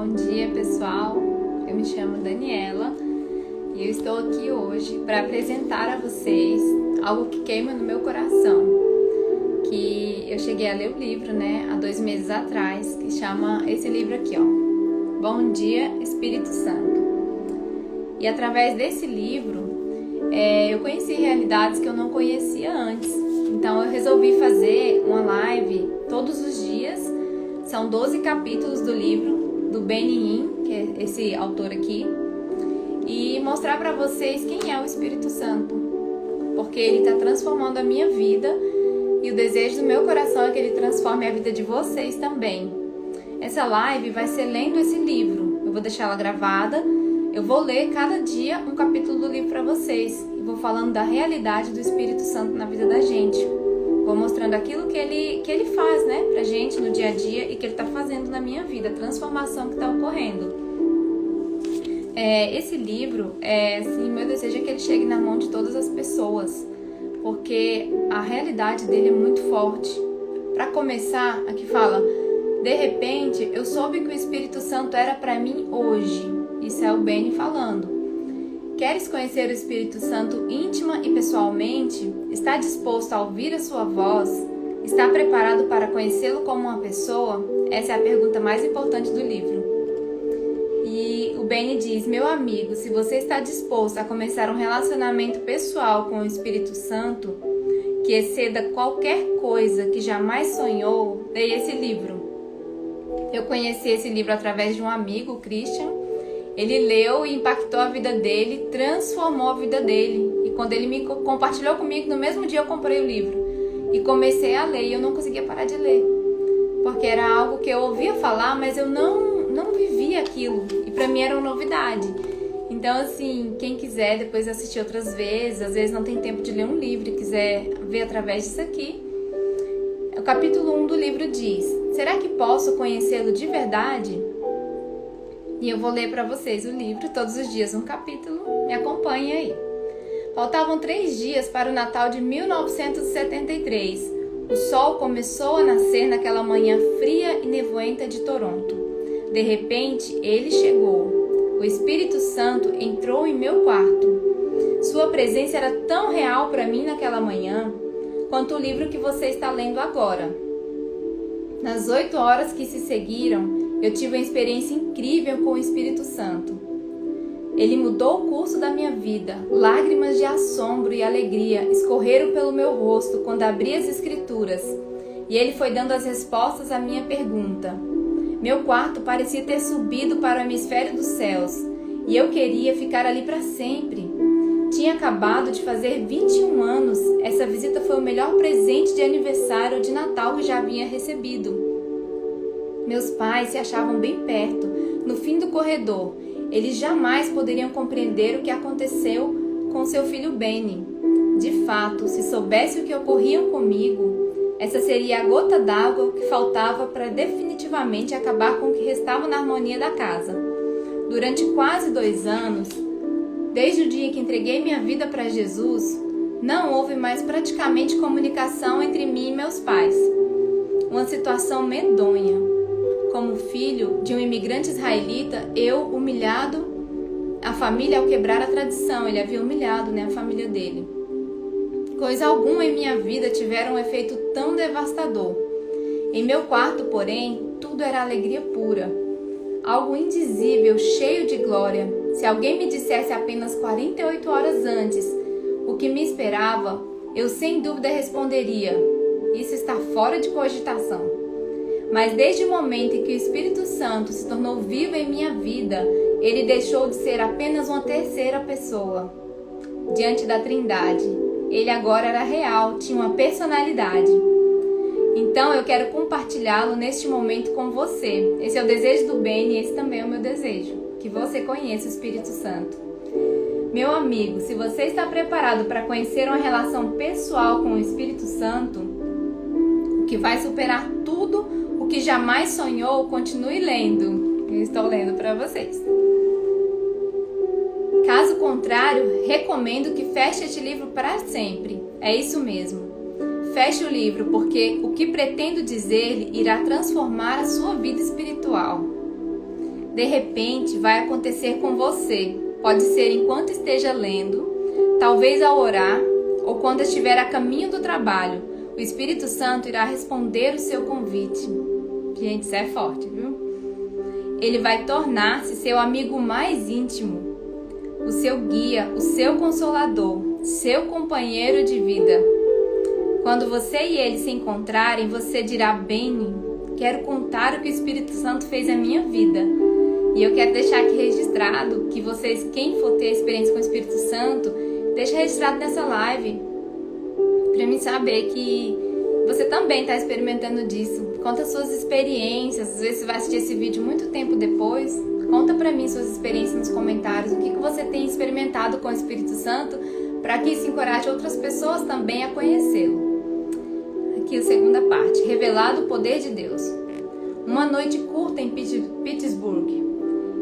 Bom dia, pessoal. Eu me chamo Daniela e eu estou aqui hoje para apresentar a vocês algo que queima no meu coração, que eu cheguei a ler o livro, há 2 meses atrás, que chama esse livro aqui, Bom Dia, Espírito Santo. E através desse livro, eu conheci realidades que eu não conhecia antes. Então eu resolvi fazer uma live todos os dias. São 12 capítulos do livro do Benny Hinn, que é esse autor aqui, e mostrar para vocês quem é o Espírito Santo, porque ele está transformando a minha vida e o desejo do meu coração é que ele transforme a vida de vocês também. Essa live vai ser lendo esse livro, eu vou deixar ela gravada, eu vou ler cada dia um capítulo do livro para vocês e vou falando da realidade do Espírito Santo na vida da gente. Vou mostrando aquilo que ele faz, pra gente no dia a dia e que ele está fazendo na minha vida, a transformação que está ocorrendo. Esse livro, meu desejo é que ele chegue na mão de todas as pessoas, porque a realidade dele é muito forte. Para começar, aqui fala, de repente eu soube que o Espírito Santo era para mim hoje. Isso é o Benny falando. Queres conhecer o Espírito Santo íntima e pessoalmente? Está disposto a ouvir a sua voz? Está preparado para conhecê-lo como uma pessoa? Essa é a pergunta mais importante do livro. E o Benny diz, meu amigo, se você está disposto a começar um relacionamento pessoal com o Espírito Santo, que exceda qualquer coisa que jamais sonhou, leia esse livro. Eu conheci esse livro através de um amigo, o Christian. Ele leu e impactou a vida dele, transformou a vida dele. E quando ele me compartilhou comigo, no mesmo dia eu comprei o livro. E comecei a ler e eu não conseguia parar de ler. Porque era algo que eu ouvia falar, mas eu não vivia aquilo. E pra mim era uma novidade. Então, assim, quem quiser depois assistir outras vezes, às vezes não tem tempo de ler um livro e quiser ver através disso aqui. O capítulo 1 do livro diz, será que posso conhecê-lo de verdade? E eu vou ler para vocês o livro, todos os dias um capítulo, me acompanhem aí. Faltavam 3 dias para o Natal de 1973. O sol começou a nascer naquela manhã fria e nevoenta de Toronto. De repente, ele chegou. O Espírito Santo entrou em meu quarto. Sua presença era tão real para mim naquela manhã, quanto o livro que você está lendo agora. Nas 8 horas que se seguiram, eu tive uma experiência incrível com o Espírito Santo. Ele mudou o curso da minha vida. Lágrimas de assombro e alegria escorreram pelo meu rosto quando abri as Escrituras. E ele foi dando as respostas à minha pergunta. Meu quarto parecia ter subido para o hemisfério dos céus. E eu queria ficar ali para sempre. Tinha acabado de fazer 21 anos. Essa visita foi o melhor presente de aniversário ou de Natal que já havia recebido. Meus pais se achavam bem perto, no fim do corredor. Eles jamais poderiam compreender o que aconteceu com seu filho Benny. De fato, se soubesse o que ocorria comigo, essa seria a gota d'água que faltava para definitivamente acabar com o que restava na harmonia da casa. Durante quase 2 anos, desde o dia que entreguei minha vida para Jesus, não houve mais praticamente comunicação entre mim e meus pais. Uma situação medonha. Como filho de um imigrante israelita, eu humilhado, a família ao quebrar a tradição, ele havia humilhado a família dele. Coisa alguma em minha vida tivera um efeito tão devastador. Em meu quarto, porém, tudo era alegria pura. Algo indizível, cheio de glória. Se alguém me dissesse apenas 48 horas antes o que me esperava, eu sem dúvida responderia, isso está fora de cogitação. Mas desde o momento em que o Espírito Santo se tornou vivo em minha vida, ele deixou de ser apenas uma terceira pessoa. Diante da Trindade, ele agora era real, tinha uma personalidade. Então eu quero compartilhá-lo neste momento com você. Esse é o desejo do Benny e esse também é o meu desejo, que você conheça o Espírito Santo. Meu amigo, se você está preparado para conhecer uma relação pessoal com o Espírito Santo, o que vai superar tudo o que jamais sonhou, continue lendo. Eu estou lendo para vocês. Caso contrário, recomendo que feche este livro para sempre. É isso mesmo. Feche o livro, porque o que pretendo dizer-lhe irá transformar a sua vida espiritual. de repente vai acontecer com você. Pode ser enquanto esteja lendo, talvez ao orar ou quando estiver a caminho do trabalho. O Espírito Santo irá responder o seu convite. Gente, isso é forte, viu? Ele vai tornar-se seu amigo mais íntimo, o seu guia, o seu consolador, seu companheiro de vida. Quando você e ele se encontrarem, você dirá: Beni, quero contar o que o Espírito Santo fez na minha vida. E eu quero deixar aqui registrado que vocês, quem for ter experiência com o Espírito Santo, deixa registrado nessa live, para mim saber que você também está experimentando disso. Conta suas experiências. Às vezes você vai assistir esse vídeo muito tempo depois. Conta para mim suas experiências nos comentários. O que você tem experimentado com o Espírito Santo, para que isso encoraje outras pessoas também a conhecê-lo. Aqui a segunda parte. Revelado o poder de Deus. Uma noite curta em Pittsburgh.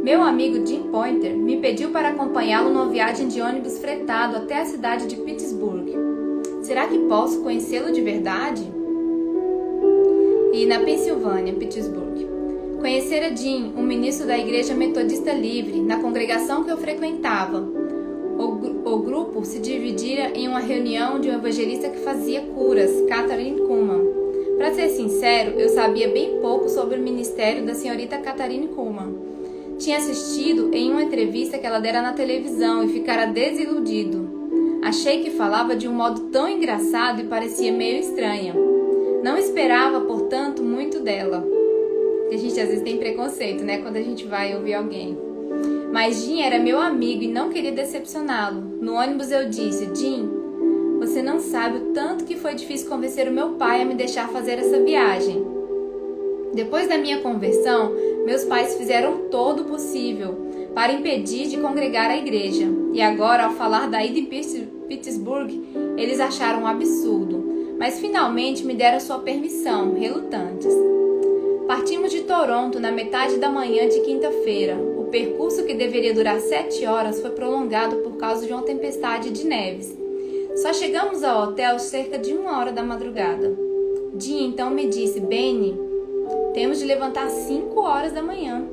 Meu amigo Jim Pointer me pediu para acompanhá-lo numa viagem de ônibus fretado até a cidade de Pittsburgh. Será que posso conhecê-lo de verdade? E na Pensilvânia, Pittsburgh. Conhecera Jim, um ministro da Igreja Metodista Livre, na congregação que eu frequentava. O grupo se dividira em uma reunião de um evangelista que fazia curas, Kathryn Kuhlman. Para ser sincero, eu sabia bem pouco sobre o ministério da senhorita Kathryn Kuhlman. Tinha assistido em uma entrevista que ela dera na televisão e ficara desiludido. Achei que falava de um modo tão engraçado e parecia meio estranha. Não esperava, portanto, muito dela. Porque a gente às vezes tem preconceito, né? Quando a gente vai ouvir alguém. Mas Jim era meu amigo e não queria decepcioná-lo. No ônibus eu disse: Jim, você não sabe o tanto que foi difícil convencer o meu pai a me deixar fazer essa viagem. Depois da minha conversão, meus pais fizeram todo o possível para impedir de congregar a igreja. E agora, ao falar da ida em Pittsburgh, eles acharam um absurdo. Mas finalmente me deram sua permissão, relutantes. Partimos de Toronto na metade da manhã de quinta-feira. O percurso, que deveria durar 7 horas, foi prolongado por causa de uma tempestade de neves. Só chegamos ao hotel cerca de 1 hora da madrugada. Jim então me disse: Beni, temos de levantar às 5 horas da manhã.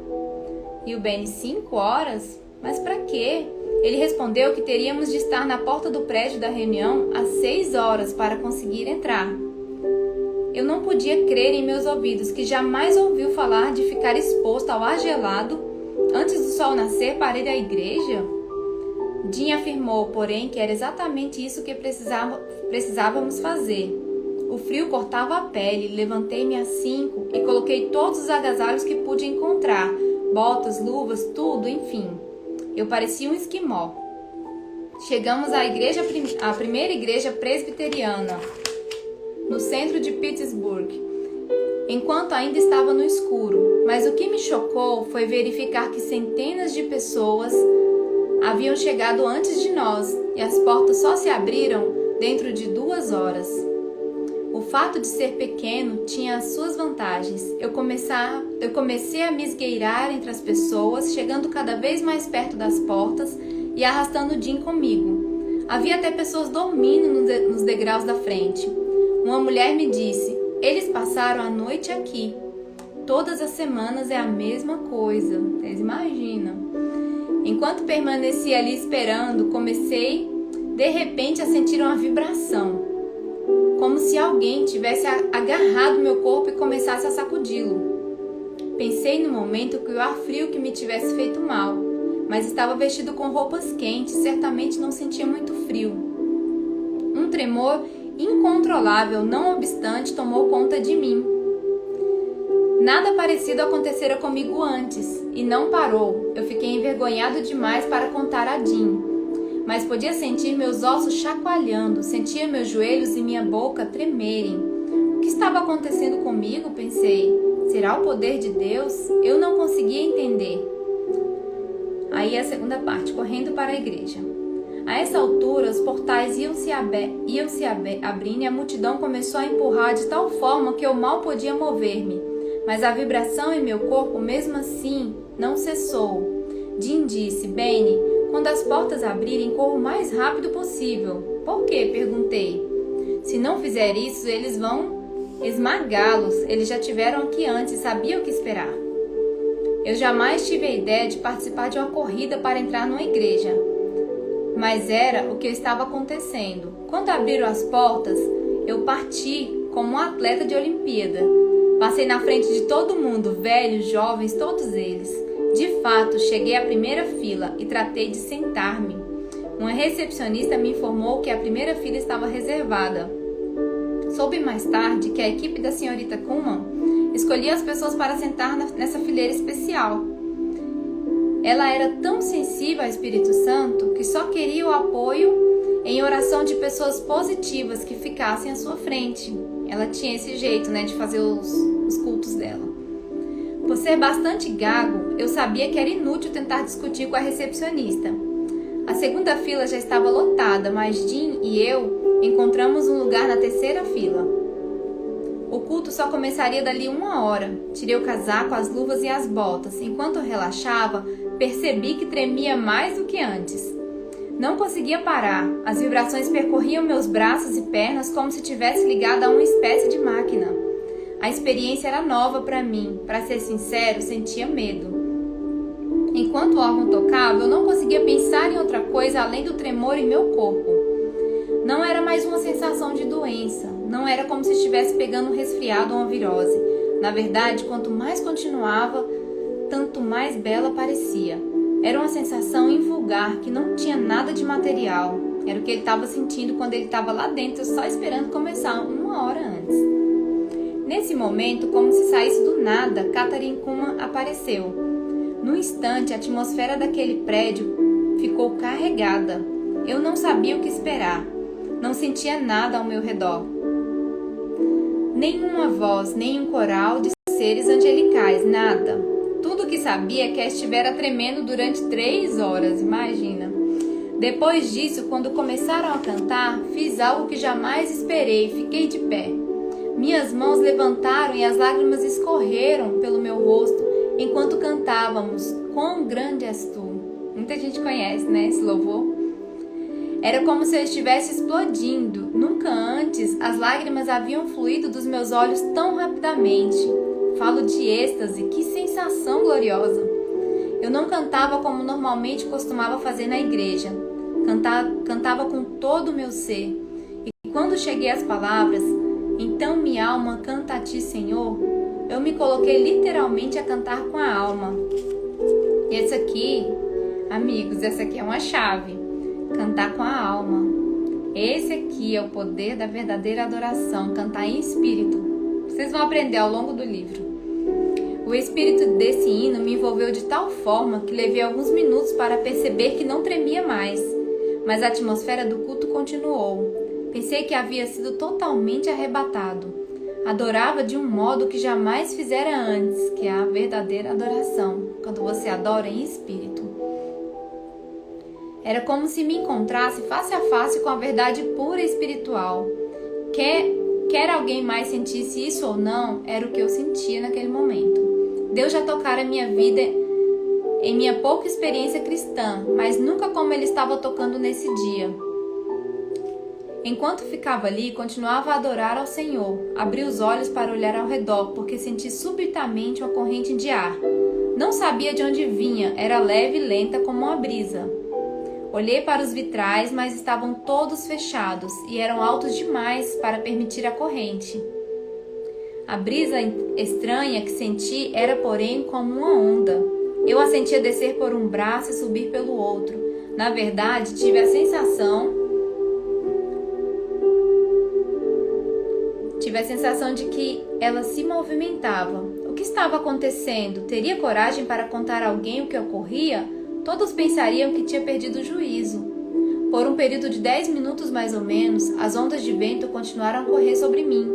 E o Beni: 5 horas? Mas para quê? Ele respondeu que teríamos de estar na porta do prédio da reunião às 6 horas para conseguir entrar. Eu não podia crer em meus ouvidos, que jamais ouviu falar de ficar exposto ao ar gelado antes do sol nascer para ir à igreja. Jim afirmou, porém, que era exatamente isso que precisávamos fazer. O frio cortava a pele. Levantei-me às 5 e coloquei todos os agasalhos que pude encontrar, botas, luvas, tudo, enfim. Eu parecia um esquimó. Chegamos à primeira igreja presbiteriana, no centro de Pittsburgh, enquanto ainda estava no escuro. Mas o que me chocou foi verificar que centenas de pessoas haviam chegado antes de nós e as portas só se abriram dentro de 2 horas. O fato de ser pequeno tinha as suas vantagens. Eu comecei a me esgueirar entre as pessoas, chegando cada vez mais perto das portas e arrastando Jim comigo. Havia até pessoas dormindo nos degraus da frente. Uma mulher me disse: eles passaram a noite aqui. Todas as semanas é a mesma coisa. Vocês imaginam? Enquanto permanecia ali esperando, comecei de repente a sentir uma vibração, como se alguém tivesse agarrado meu corpo e começasse a sacudi-lo. Pensei no momento que o ar frio que me tivesse feito mal, mas estava vestido com roupas quentes, certamente não sentia muito frio. Um tremor incontrolável, não obstante, tomou conta de mim. Nada parecido acontecera comigo antes, e não parou. Eu fiquei envergonhado demais para contar a Jim, mas podia sentir meus ossos chacoalhando, sentia meus joelhos e minha boca tremerem. O que estava acontecendo comigo? Pensei. Será o poder de Deus? Eu não conseguia entender. Aí a segunda parte, correndo para a igreja. A essa altura, os portais iam se abrindo e a multidão começou a empurrar de tal forma que eu mal podia mover-me. Mas a vibração em meu corpo, mesmo assim, não cessou. Jim disse: Beni, quando as portas abrirem, corra o mais rápido possível. Por quê? Perguntei. Se não fizer isso, eles vão esmagá-los. Eles já tiveram aqui antes e sabiam o que esperar. Eu jamais tive a ideia de participar de uma corrida para entrar numa igreja, mas era o que estava acontecendo. Quando abriram as portas, eu parti como um atleta de Olimpíada. Passei na frente de todo mundo, velhos, jovens, todos eles. De fato, cheguei à primeira fila e tratei de sentar-me. Uma recepcionista me informou que a primeira fila estava reservada. Soube mais tarde que a equipe da senhorita Kuhlman escolhia as pessoas para sentar nessa fileira especial. Ela era tão sensível ao Espírito Santo que só queria o apoio em oração de pessoas positivas que ficassem à sua frente. Ela tinha esse jeito, de fazer os cultos dela. Por ser bastante gago, eu sabia que era inútil tentar discutir com a recepcionista. A segunda fila já estava lotada, mas Jean e eu encontramos um lugar na terceira fila. O culto só começaria dali 1 hora. Tirei o casaco, as luvas e as botas. Enquanto eu relaxava, percebi que tremia mais do que antes. Não conseguia parar. As vibrações percorriam meus braços e pernas como se tivesse ligado a uma espécie de máquina. A experiência era nova para mim. Para ser sincero, sentia medo. Enquanto o órgão tocava, eu não conseguia pensar em outra coisa além do tremor em meu corpo. Não era mais uma sensação de doença. Não era como se estivesse pegando um resfriado ou uma virose. Na verdade, quanto mais continuava, tanto mais bela parecia. Era uma sensação invulgar que não tinha nada de material. Era o que ele estava sentindo quando ele estava lá dentro, só esperando começar 1 hora antes. Nesse momento, como se saísse do nada, Katharine Kuhlman apareceu. Num instante, a atmosfera daquele prédio ficou carregada. Eu não sabia o que esperar. Não sentia nada ao meu redor. Nenhuma voz, nenhum coral de seres angelicais, nada. Tudo o que sabia é que ela estivera tremendo durante 3 horas, imagina. Depois disso, quando começaram a cantar, fiz algo que jamais esperei, fiquei de pé. Minhas mãos levantaram e as lágrimas escorreram pelo meu rosto enquanto cantávamos Quão Grande És Tu. Muita gente conhece, esse louvor? Era como se eu estivesse explodindo. Nunca antes as lágrimas haviam fluído dos meus olhos tão rapidamente. Falo de êxtase, que sensação gloriosa! Eu não cantava como normalmente costumava fazer na igreja. Cantava com todo o meu ser. E quando cheguei às palavras, então minha alma canta a ti, Senhor, eu me coloquei literalmente a cantar com a alma. E essa aqui, amigos, essa aqui é uma chave. Cantar com a alma. Esse aqui é o poder da verdadeira adoração, cantar em espírito. Vocês vão aprender ao longo do livro. O espírito desse hino me envolveu de tal forma que levei alguns minutos para perceber que não tremia mais. Mas a atmosfera do culto continuou. Pensei que havia sido totalmente arrebatado. Adorava de um modo que jamais fizera antes, que é a verdadeira adoração, quando você adora em espírito. Era como se me encontrasse face a face com a verdade pura e espiritual. Quer alguém mais sentisse isso ou não, era o que eu sentia naquele momento. Deus já tocara minha vida em minha pouca experiência cristã, mas nunca como Ele estava tocando nesse dia. Enquanto ficava ali, continuava a adorar ao Senhor. Abri os olhos para olhar ao redor, porque senti subitamente uma corrente de ar. Não sabia de onde vinha, era leve e lenta como uma brisa. Olhei para os vitrais, mas estavam todos fechados e eram altos demais para permitir a corrente. A brisa estranha que senti era, porém, como uma onda. Eu a sentia descer por um braço e subir pelo outro. Na verdade, tive a sensação de que ela se movimentava. O que estava acontecendo? Teria coragem para contar a alguém o que ocorria? Todos pensariam que tinha perdido o juízo. Por um período de 10 minutos mais ou menos, as ondas de vento continuaram a correr sobre mim.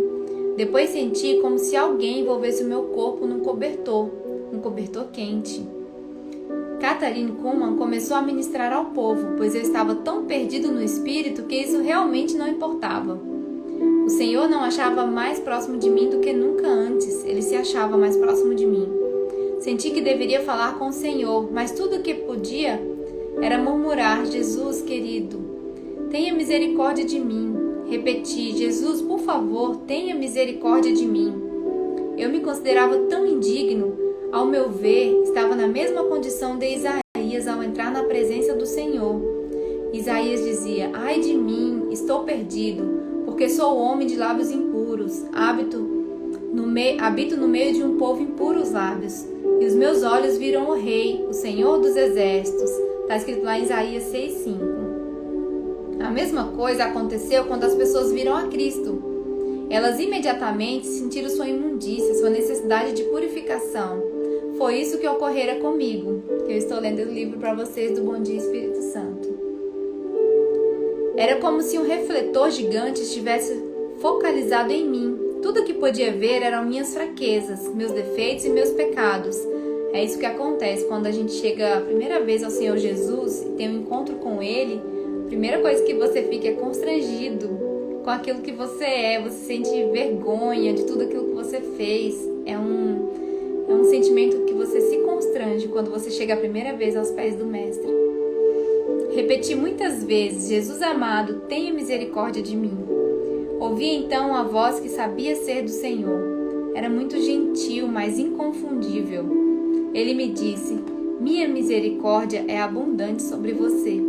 Depois senti como se alguém envolvesse o meu corpo num cobertor quente. Katharine Kuhlman começou a ministrar ao povo, pois eu estava tão perdido no espírito que isso realmente não importava. O Senhor não achava mais próximo de mim do que nunca antes, Ele se achava mais próximo de mim. Senti que deveria falar com o Senhor, mas tudo o que podia era murmurar: Jesus querido, tenha misericórdia de mim. Repeti: Jesus, por favor, tenha misericórdia de mim. Eu me considerava tão indigno. ao meu ver, estava na mesma condição de Isaías ao entrar na presença do Senhor. Isaías dizia: ai de mim, estou perdido, porque sou homem de lábios impuros, habito no meio de um povo impuro os lábios, e os meus olhos viram o Rei, o Senhor dos Exércitos. Está escrito lá em Isaías 6,5. A mesma coisa aconteceu quando as pessoas viram a Cristo. Elas imediatamente sentiram sua imundícia, sua necessidade de purificação. Foi isso que ocorrera comigo, que eu estou lendo o livro para vocês do Bom Dia Espírito Santo. Era como se um refletor gigante estivesse focalizado em mim. Tudo que podia ver eram minhas fraquezas, meus defeitos e meus pecados. É isso que acontece quando a gente chega a primeira vez ao Senhor Jesus e tem um encontro com Ele. A primeira coisa que você fica é constrangido com aquilo que você é. Você sente vergonha de tudo aquilo que você fez. É um sentimento que você se constrange quando você chega a primeira vez aos pés do Mestre. Repeti muitas vezes: Jesus amado, tenha misericórdia de mim. Ouvi então a voz que sabia ser do Senhor. Era muito gentil, mas inconfundível. Ele me disse: minha misericórdia é abundante sobre você.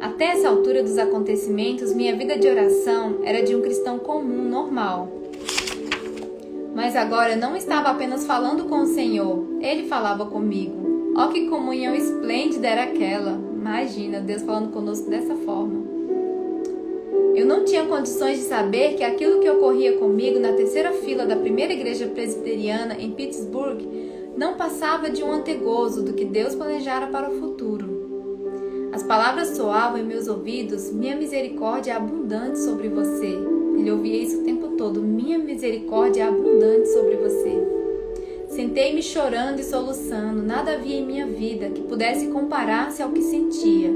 Até essa altura dos acontecimentos, minha vida de oração era de um cristão comum, normal. Mas agora eu não estava apenas falando com o Senhor, Ele falava comigo. Oh, que comunhão esplêndida era aquela! Imagina, Deus falando conosco dessa forma. Eu não tinha condições de saber que aquilo que ocorria comigo na terceira fila da primeira igreja presbiteriana em Pittsburgh não passava de um antegozo do que Deus planejara para o futuro. As palavras soavam em meus ouvidos: minha misericórdia é abundante sobre você. Ele ouvia isso o tempo todo: minha misericórdia é abundante sobre você. Sentei-me chorando e soluçando. Nada havia em minha vida que pudesse comparar-se ao que sentia.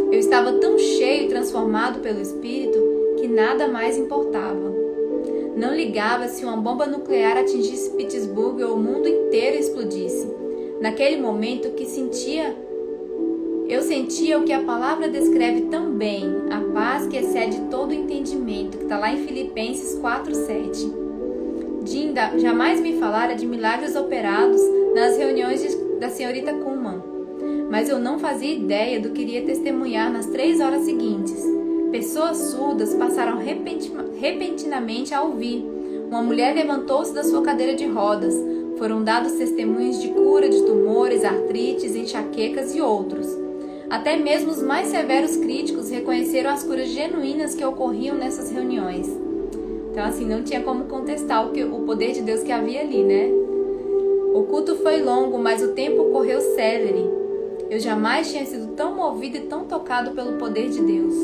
Eu estava tão cheio e transformado pelo Espírito que nada mais importava. Não ligava se uma bomba nuclear atingisse Pittsburgh ou o mundo inteiro explodisse. Naquele momento eu sentia o que a palavra descreve tão bem: a paz que excede todo o entendimento, que está lá em Filipenses 4,7. Dinda jamais me falara de milagres operados nas reuniões da senhorita Kuhlman, mas eu não fazia ideia do que iria testemunhar nas 3 horas seguintes. Pessoas surdas passaram repentinamente a ouvir. Uma mulher levantou-se da sua cadeira de rodas. Foram dados testemunhos de cura de tumores, artrites, enxaquecas e outros. Até mesmo os mais severos críticos reconheceram as curas genuínas que ocorriam nessas reuniões. Então, assim, não tinha como contestar o poder de Deus que havia ali, né? O culto foi longo, mas o tempo correu célere. Eu jamais tinha sido tão movido e tão tocado pelo poder de Deus.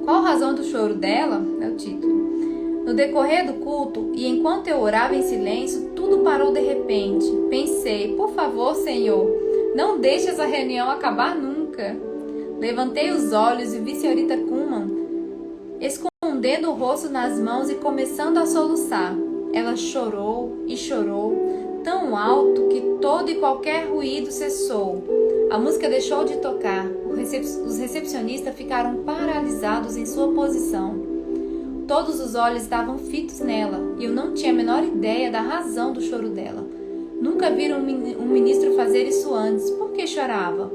Qual a razão do choro dela? É o título. No decorrer do culto, e enquanto eu orava em silêncio, tudo parou de repente. Pensei: por favor, Senhor, não deixe essa reunião acabar nunca. Levantei os olhos e vi senhorita Kuhlman escondendo o rosto nas mãos e começando a soluçar. Ela chorou e chorou, tão alto que todo e qualquer ruído cessou. A música deixou de tocar. Os recepcionistas ficaram paralisados em sua posição. Todos os olhos estavam fitos nela e eu não tinha a menor ideia da razão do choro dela. Nunca viram um ministro fazer isso antes. Por que chorava?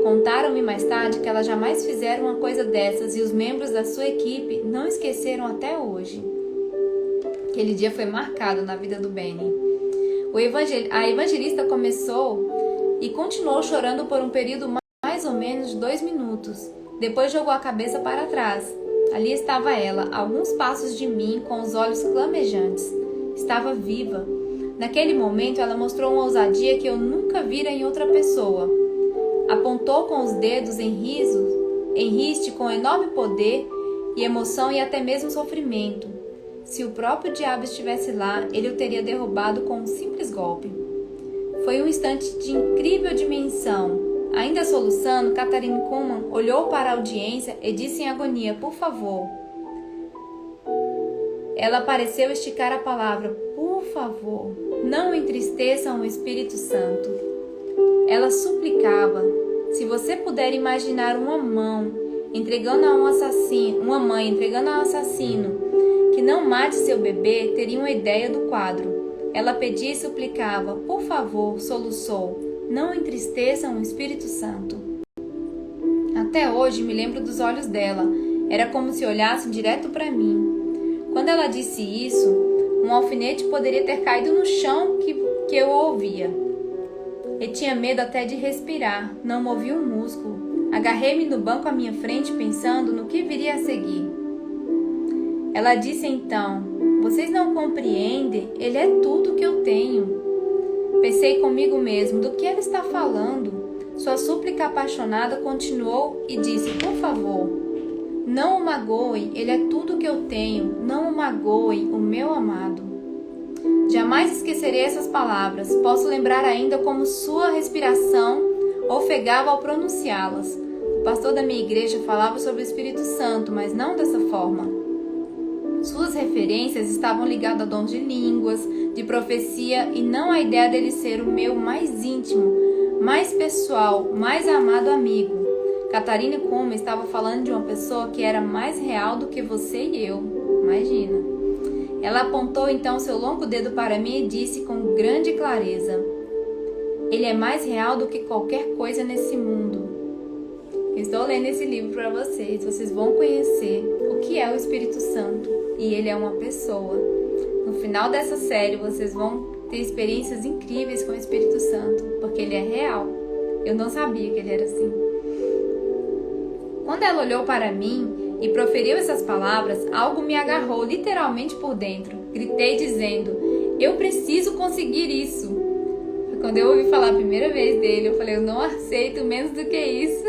Contaram-me mais tarde que ela jamais fizera uma coisa dessas e os membros da sua equipe não esqueceram até hoje. Aquele dia foi marcado na vida do Benny. A evangelista começou e continuou chorando por um período mais ou menos de 2 minutos. Depois jogou a cabeça para trás. Ali estava ela, a alguns passos de mim, com os olhos clamejantes. Estava viva. Naquele momento, ela mostrou uma ousadia que eu nunca vira em outra pessoa. Apontou com os dedos em riste com enorme poder e emoção e até mesmo sofrimento. Se o próprio diabo estivesse lá, ele o teria derrubado com um simples golpe. Foi um instante de incrível dimensão. Ainda soluçando, Catherine Kuhlman olhou para a audiência e disse em agonia: por favor. Ela pareceu esticar a palavra: por favor, não entristeçam o Espírito Santo. Ela suplicava: se você puder imaginar uma mãe entregando a um assassino que não mate seu bebê, teria uma ideia do quadro. Ela pedia e suplicava: por favor, soluçou, não entristeçam o Espírito Santo. Até hoje me lembro dos olhos dela. Era como se olhassem direto para mim. Quando ela disse isso, um alfinete poderia ter caído no chão que eu ouvia. Eu tinha medo até de respirar, não movi um músculo. Agarrei-me no banco à minha frente pensando no que viria a seguir. Ela disse então: vocês não compreendem, ele é tudo que eu tenho. Pensei comigo mesmo: do que ela está falando? Sua súplica apaixonada continuou e disse: por favor, não o magoem, ele é tudo que eu tenho, não o magoem, o meu amado. Jamais esquecerei essas palavras, posso lembrar ainda como sua respiração ofegava ao pronunciá-las. O pastor da minha igreja falava sobre o Espírito Santo, mas não dessa forma. Suas referências estavam ligadas a dons de línguas, de profecia e não à ideia dele ser o meu mais íntimo, mais pessoal, mais amado amigo. Catarina Kuma estava falando de uma pessoa que era mais real do que você e eu. Imagina. Ela apontou então seu longo dedo para mim e disse com grande clareza: ele é mais real do que qualquer coisa nesse mundo. Estou lendo esse livro para vocês. Vocês vão conhecer o que é o Espírito Santo. E ele é uma pessoa. No final dessa série, vocês vão ter experiências incríveis com o Espírito Santo, porque ele é real. Eu não sabia que ele era assim. Quando ela olhou para mim e proferiu essas palavras, algo me agarrou literalmente por dentro. Gritei dizendo: eu preciso conseguir isso. Quando eu ouvi falar a primeira vez dele, eu falei: eu não aceito menos do que isso.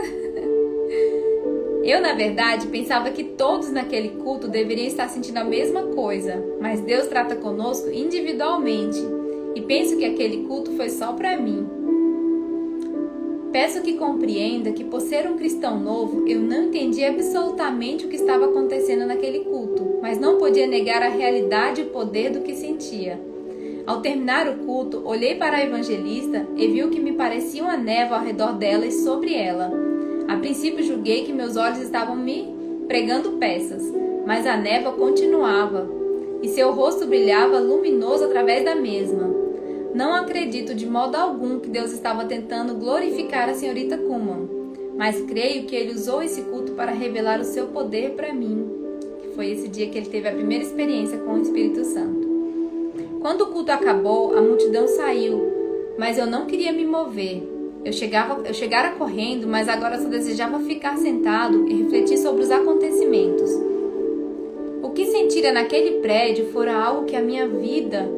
Eu, na verdade, pensava que todos naquele culto deveriam estar sentindo a mesma coisa, mas Deus trata conosco individualmente e penso que aquele culto foi só para mim. Peço que compreenda que, por ser um cristão novo, eu não entendi absolutamente o que estava acontecendo naquele culto, mas não podia negar a realidade e o poder do que sentia. Ao terminar o culto, olhei para a evangelista e vi o que me parecia uma névoa ao redor dela e sobre ela. A princípio julguei que meus olhos estavam me pregando peças, mas a névoa continuava e seu rosto brilhava luminoso através da mesma. Não acredito de modo algum que Deus estava tentando glorificar a senhorita Kuhlman, mas creio que ele usou esse culto para revelar o seu poder para mim, que foi esse dia que ele teve a primeira experiência com o Espírito Santo. Quando o culto acabou, a multidão saiu, mas eu não queria me mover. Eu chegara correndo, mas agora só desejava ficar sentado e refletir sobre os acontecimentos. O que sentira naquele prédio fora algo que a minha vida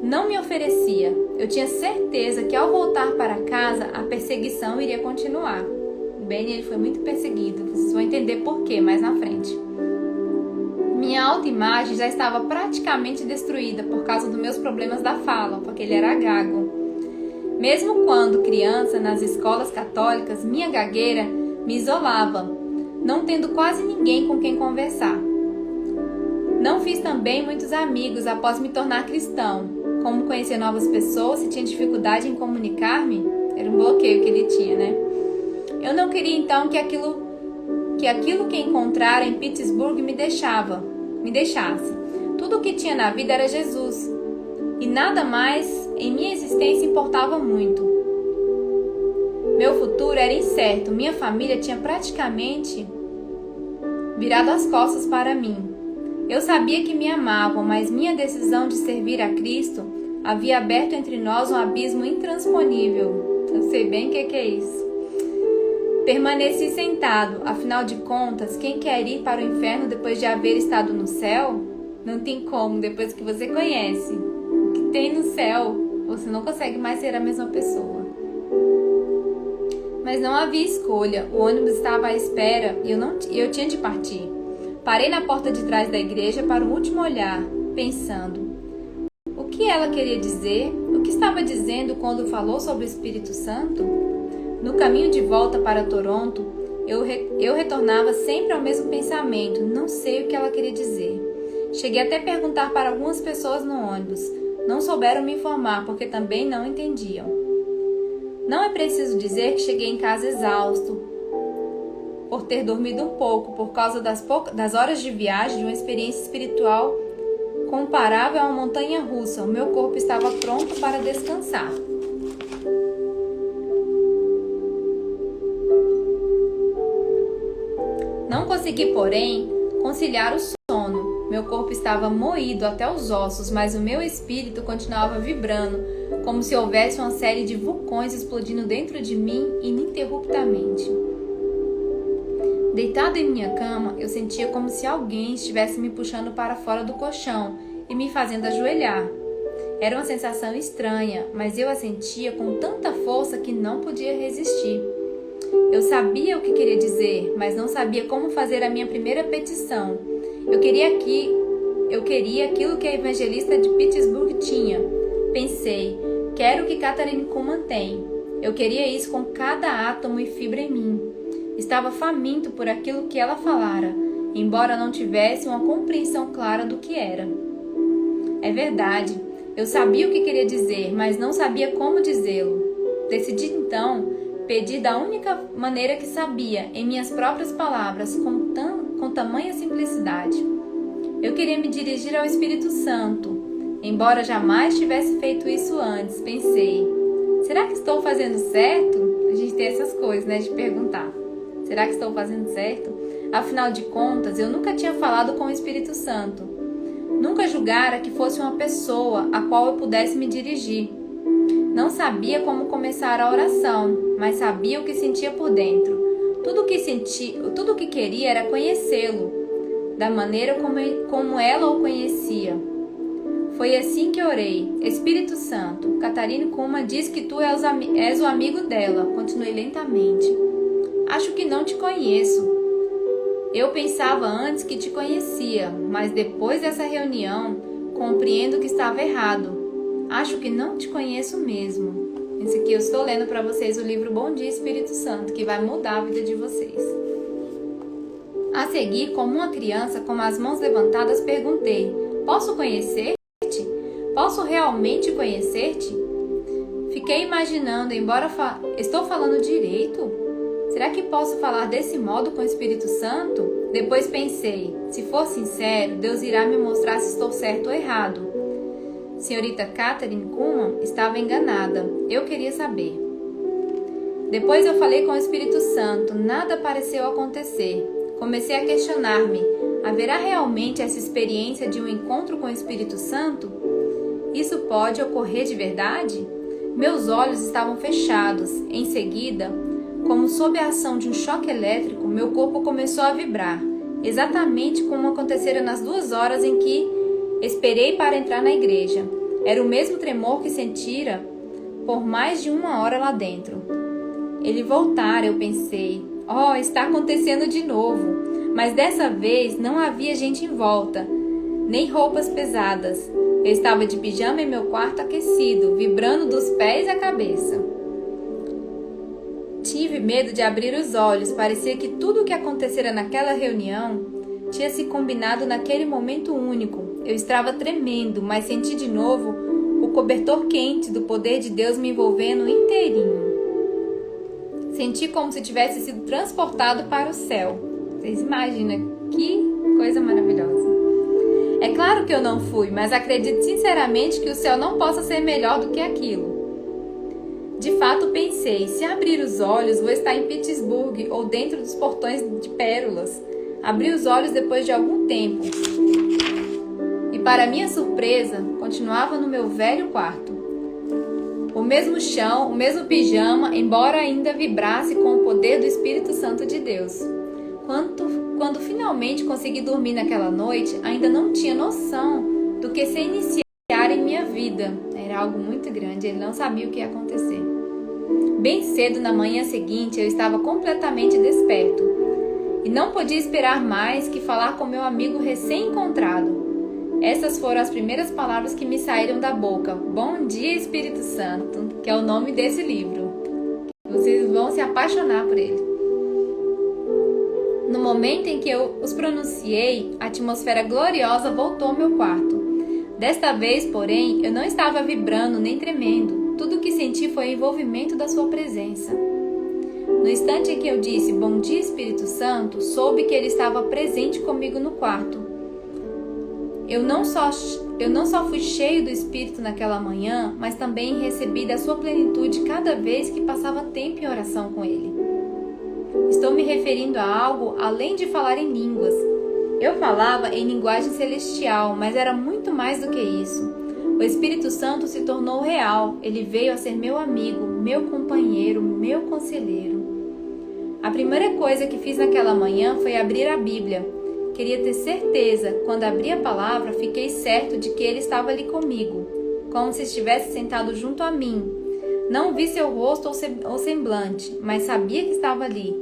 não me oferecia. Eu tinha certeza que ao voltar para casa, a perseguição iria continuar. O Benny, ele foi muito perseguido, vocês vão entender por quê mais na frente. Minha autoimagem já estava praticamente destruída por causa dos meus problemas da fala, porque ele era gago. Mesmo quando criança, nas escolas católicas, minha gagueira me isolava, não tendo quase ninguém com quem conversar. Não fiz também muitos amigos após me tornar cristão. Como conhecer novas pessoas se tinha dificuldade em comunicar-me? Era um bloqueio que ele tinha, né? Eu não queria então que aquilo que encontrara em Pittsburgh me deixasse. Tudo o que tinha na vida era Jesus. E nada mais em minha existência importava muito. Meu futuro era incerto. Minha família tinha praticamente virado as costas para mim. Eu sabia que me amavam, mas minha decisão de servir a Cristo havia aberto entre nós um abismo intransponível. Eu sei bem o que é isso. Permaneci sentado. Afinal de contas, quem quer ir para o inferno depois de haver estado no céu? Não tem como, depois que você conhece o que tem no céu, você não consegue mais ser a mesma pessoa. Mas não havia escolha. O ônibus estava à espera e eu tinha de partir. Parei na porta de trás da igreja para um último olhar, pensando: o que ela queria dizer? O que estava dizendo quando falou sobre o Espírito Santo? No caminho de volta para Toronto, eu retornava sempre ao mesmo pensamento: não sei o que ela queria dizer. Cheguei até a perguntar para algumas pessoas no ônibus. Não souberam me informar, porque também não entendiam. Não é preciso dizer que cheguei em casa exausto, por ter dormido um pouco, por causa das horas de viagem de uma experiência espiritual comparável a uma montanha russa. O meu corpo estava pronto para descansar. Não consegui, porém, conciliar o sono. Meu corpo estava moído até os ossos, mas o meu espírito continuava vibrando, como se houvesse uma série de vulcões explodindo dentro de mim ininterruptamente. Deitado em minha cama, eu sentia como se alguém estivesse me puxando para fora do colchão e me fazendo ajoelhar. Era uma sensação estranha, mas eu a sentia com tanta força que não podia resistir. Eu sabia o que queria dizer, mas não sabia como fazer a minha primeira petição. Eu queria aquilo que a evangelista de Pittsburgh tinha. Pensei, quero o que Kathryn Kuhlman tem. Eu queria isso com cada átomo e fibra em mim. Estava faminto por aquilo que ela falara, embora não tivesse uma compreensão clara do que era. É verdade, eu sabia o que queria dizer, mas não sabia como dizê-lo. Decidi então pedir da única maneira que sabia, em minhas próprias palavras, com tamanha simplicidade. Eu queria me dirigir ao Espírito Santo. Embora jamais tivesse feito isso antes, pensei, será que estou fazendo certo? A gente tem essas coisas, né, de perguntar. Será que estou fazendo certo? Afinal de contas, eu nunca tinha falado com o Espírito Santo. Nunca julgara que fosse uma pessoa a qual eu pudesse me dirigir. Não sabia como começar a oração, mas sabia o que sentia por dentro. Tudo o que queria era conhecê-lo, da maneira como ela o conhecia. Foi assim que orei. Espírito Santo, Kathryn Kuhlman diz que tu és o amigo dela. Continuei lentamente. Acho que não te conheço. Eu pensava antes que te conhecia, mas depois dessa reunião, compreendo que estava errado. Acho que não te conheço mesmo. Esse aqui eu estou lendo para vocês o livro Bom Dia Espírito Santo, que vai mudar a vida de vocês. A seguir, como uma criança, com as mãos levantadas, perguntei, posso conhecer-te? Posso realmente conhecer-te? Fiquei imaginando, estou falando direito? Será que posso falar desse modo com o Espírito Santo? Depois pensei, se for sincero, Deus irá me mostrar se estou certo ou errado. Senhorita Kathryn Kuhlman estava enganada. Eu queria saber. Depois eu falei com o Espírito Santo. Nada pareceu acontecer. Comecei a questionar-me. Haverá realmente essa experiência de um encontro com o Espírito Santo? Isso pode ocorrer de verdade? Meus olhos estavam fechados. Em seguida, como sob a ação de um choque elétrico, meu corpo começou a vibrar, exatamente como acontecera nas 2 horas em que esperei para entrar na igreja. Era o mesmo tremor que sentira por mais de 1 hora lá dentro. Ele voltara, eu pensei. Oh, está acontecendo de novo. Mas dessa vez não havia gente em volta, nem roupas pesadas. Eu estava de pijama em meu quarto aquecido, vibrando dos pés à cabeça. Tive medo de abrir os olhos. Parecia que tudo o que acontecera naquela reunião tinha se combinado naquele momento único. Eu estava tremendo, mas senti de novo o cobertor quente do poder de Deus me envolvendo inteirinho. Senti como se tivesse sido transportado para o céu. Vocês imaginam que coisa maravilhosa. É claro que eu não fui, mas acredito sinceramente que o céu não possa ser melhor do que aquilo. De fato pensei, se abrir os olhos, vou estar em Pittsburgh ou dentro dos portões de pérolas. Abri os olhos depois de algum tempo. E para minha surpresa, continuava no meu velho quarto. O mesmo chão, o mesmo pijama, embora ainda vibrasse com o poder do Espírito Santo de Deus. Quando finalmente consegui dormir naquela noite, ainda não tinha noção do que se iniciar em minha vida. Era algo muito grande, ele não sabia o que ia acontecer. Bem cedo na manhã seguinte, eu estava completamente desperto e não podia esperar mais que falar com meu amigo recém-encontrado. Essas foram as primeiras palavras que me saíram da boca. Bom dia, Espírito Santo, que é o nome desse livro. Vocês vão se apaixonar por ele. No momento em que eu os pronunciei, a atmosfera gloriosa voltou ao meu quarto. Desta vez, porém, eu não estava vibrando nem tremendo. Tudo o que senti foi o envolvimento da sua presença. No instante em que eu disse, bom dia, Espírito Santo, soube que ele estava presente comigo no quarto. Eu não só fui cheio do Espírito naquela manhã, mas também recebi da sua plenitude cada vez que passava tempo em oração com Ele. Estou me referindo a algo além de falar em línguas. Eu falava em linguagem celestial, mas era muito mais do que isso. O Espírito Santo se tornou real. Ele veio a ser meu amigo, meu companheiro, meu conselheiro. A primeira coisa que fiz naquela manhã foi abrir a Bíblia. Queria ter certeza. Quando abri a palavra, fiquei certo de que Ele estava ali comigo, como se estivesse sentado junto a mim. Não vi seu rosto ou semblante, mas sabia que estava ali.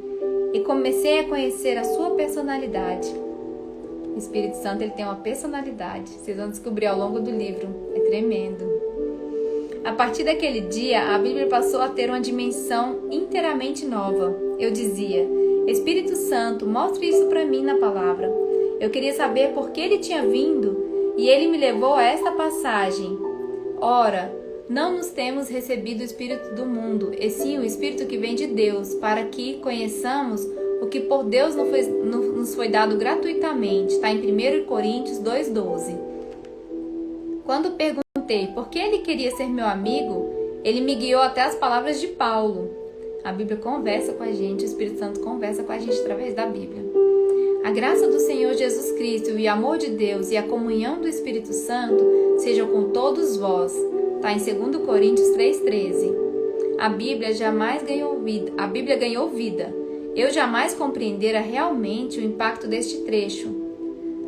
E comecei a conhecer a sua personalidade. O Espírito Santo, ele tem uma personalidade. Vocês vão descobrir ao longo do livro. É tremendo. A partir daquele dia, a Bíblia passou a ter uma dimensão inteiramente nova. Eu dizia: Espírito Santo, mostre isso para mim na palavra. Eu queria saber por que ele tinha vindo, e ele me levou a esta passagem. Ora, não nos temos recebido o Espírito do mundo, e sim o Espírito que vem de Deus, para que conheçamos o que por Deus nos foi dado gratuitamente. Está em 1 Coríntios 2,12. Quando perguntei por que ele queria ser meu amigo, ele me guiou até as palavras de Paulo. A Bíblia conversa com a gente, o Espírito Santo conversa com a gente através da Bíblia. A graça do Senhor Jesus Cristo e o amor de Deus e a comunhão do Espírito Santo sejam com todos vós. Está em 2 Coríntios 3,13. A Bíblia ganhou vida. Eu jamais compreendera realmente o impacto deste trecho.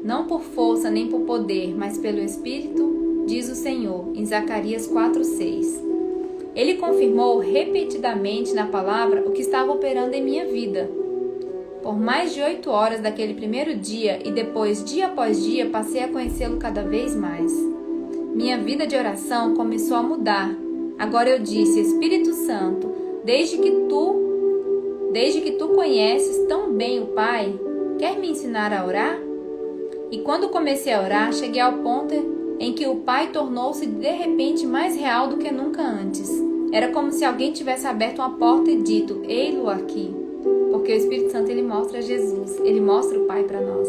Não por força nem por poder, mas pelo Espírito, diz o Senhor, em Zacarias 4,6. Ele confirmou repetidamente na palavra o que estava operando em minha vida. Por mais de 8 horas daquele primeiro dia e depois, dia após dia, passei a conhecê-lo cada vez mais. Minha vida de oração começou a mudar. Agora eu disse: Espírito Santo, desde que tu conheces tão bem o Pai, quer me ensinar a orar? E quando comecei a orar, cheguei ao ponto em que o Pai tornou-se de repente mais real do que nunca antes. Era como se alguém tivesse aberto uma porta e dito: ei-lo aqui. Porque o Espírito Santo, ele mostra Jesus, ele mostra o Pai para nós.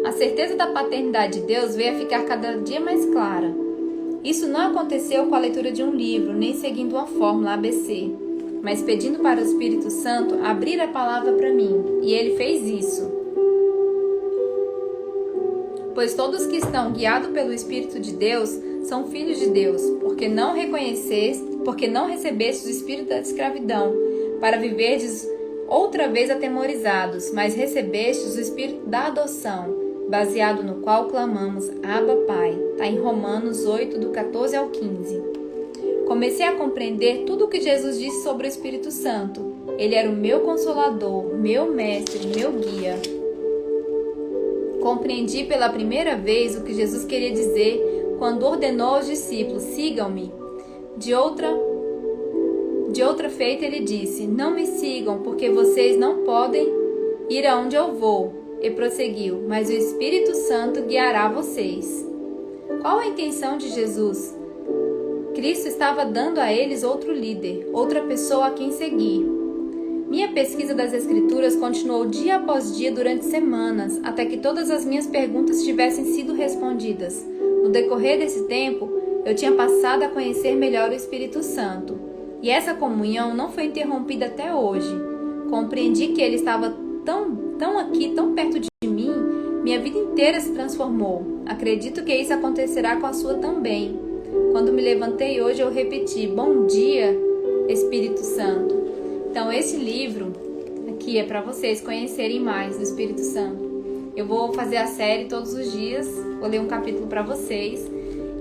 A certeza da paternidade de Deus veio a ficar cada dia mais clara. Isso não aconteceu com a leitura de um livro, nem seguindo uma fórmula ABC, mas pedindo para o Espírito Santo abrir a palavra para mim, e ele fez isso. Pois todos que estão guiados pelo Espírito de Deus são filhos de Deus, porque não recebestes o espírito da escravidão, para viverdes outra vez atemorizados, mas recebestes o espírito da adoção, baseado no qual clamamos: Abba, Pai. Está em Romanos 8, do 14 ao 15. Comecei a compreender tudo o que Jesus disse sobre o Espírito Santo. Ele era o meu consolador, meu mestre, meu guia. Compreendi pela primeira vez o que Jesus queria dizer quando ordenou aos discípulos: sigam-me. De outra feita, ele disse: não me sigam, porque vocês não podem ir aonde eu vou. E prosseguiu: mas o Espírito Santo guiará vocês. Qual a intenção de Jesus? Cristo estava dando a eles outro líder, outra pessoa a quem seguir. Minha pesquisa das Escrituras continuou dia após dia durante semanas, até que todas as minhas perguntas tivessem sido respondidas. No decorrer desse tempo, eu tinha passado a conhecer melhor o Espírito Santo. E essa comunhão não foi interrompida até hoje. Compreendi que ele estava tão aqui, tão perto de mim, minha vida inteira se transformou. Acredito que isso acontecerá com a sua também. Quando me levantei hoje, eu repeti: bom dia, Espírito Santo. Então, esse livro aqui é para vocês conhecerem mais do Espírito Santo. Eu vou fazer a série todos os dias, vou ler um capítulo para vocês.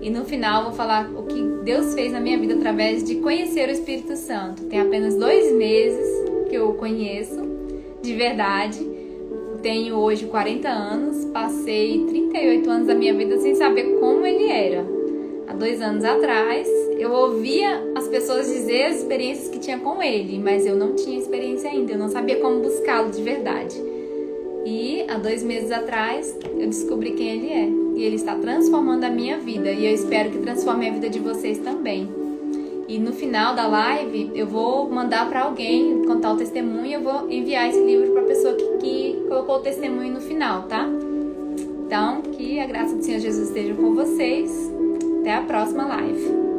E no final vou falar o que Deus fez na minha vida através de conhecer o Espírito Santo. Tem apenas 2 meses que eu o conheço, de verdade. Tenho hoje 40 anos, passei 38 anos da minha vida sem saber como ele era. Há 2 anos atrás, eu ouvia as pessoas dizer as experiências que tinha com ele, mas eu não tinha experiência ainda, eu não sabia como buscá-lo de verdade. E há 2 meses atrás, eu descobri quem ele é. E ele está transformando a minha vida, e eu espero que transforme a vida de vocês também. E no final da live, eu vou mandar para alguém contar o testemunho, eu vou enviar esse livro para a pessoa que colocou o testemunho no final, tá? Então, que a graça do Senhor Jesus esteja com vocês. Até a próxima live.